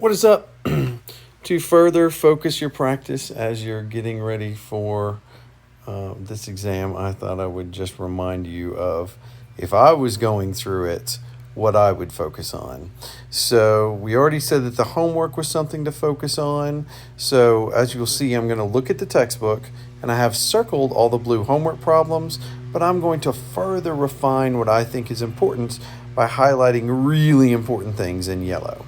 What is up? To further focus your practice as you're getting ready for this exam, I thought I would just remind you of, if I was going through it, what I would focus on. So we already said that the homework was something to focus on. So as you'll see, I'm going to look at the textbook and I have circled all the blue homework problems, but I'm going to further refine what I think is important by highlighting really important things in yellow.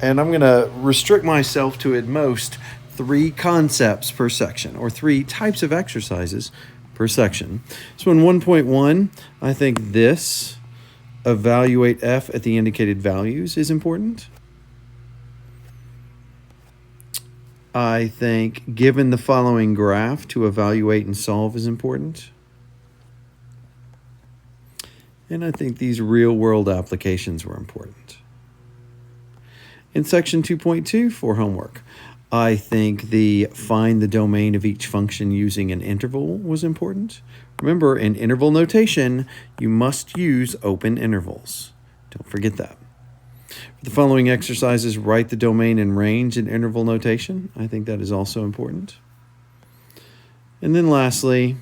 And I'm going to restrict myself to at most 3 concepts per section, or 3 types of exercises per section. So in 1.1, I think this, evaluate F at the indicated values, is important. I think given the following graph, to evaluate and solve is important. And I think these real-world applications were important. In section 2.2 for homework, I think the find the domain of each function using an interval was important. Remember, in interval notation, you must use open intervals. Don't forget that. For the following exercises, write the domain and range in interval notation. I think that is also important. And then lastly,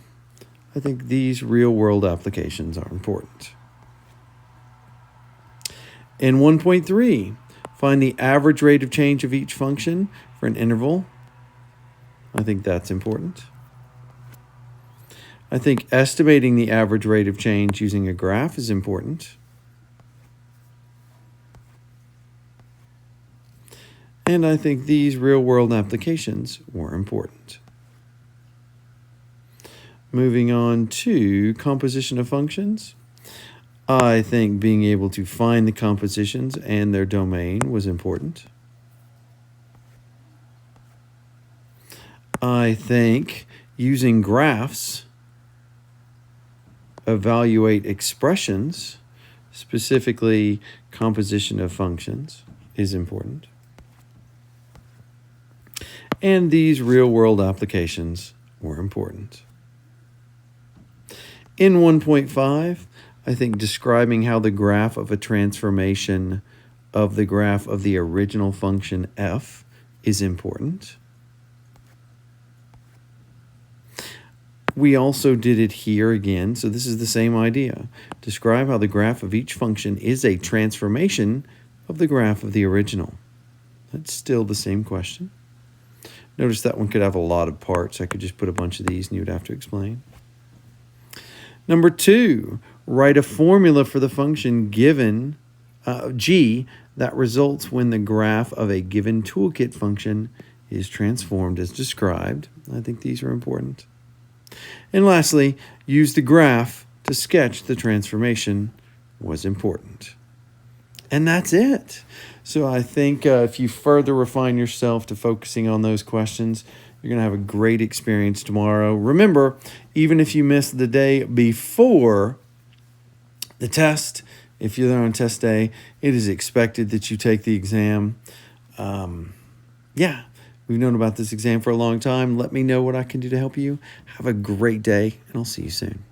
I think these real-world applications are important. In 1.3, find the average rate of change of each function for an interval. I think that's important. I think estimating the average rate of change using a graph is important. And I think these real-world applications were important. Moving on to composition of functions. I think being able to find the compositions and their domain was important. I think using graphs, evaluate expressions, specifically composition of functions, is important. And these real-world applications were important. In 1.5, I think describing how the graph of a transformation of the graph of the original function f is important. We also did it here again, so this is the same idea. Describe how the graph of each function is a transformation of the graph of the original. That's still the same question. Notice that one could have a lot of parts. I could just put a bunch of these and you'd have to explain. Number 2, write a formula for the function given g that results when the graph of a given toolkit function is transformed as described. I think these are important. And lastly, use the graph to sketch the transformation was important. And that's it. So I think if you further refine yourself to focusing on those questions, you're going to have a great experience tomorrow. Remember, even if you miss the day before the test, if you're there on test day, it is expected that you take the exam. We've known about this exam for a long time. Let me know what I can do to help you. Have a great day, and I'll see you soon.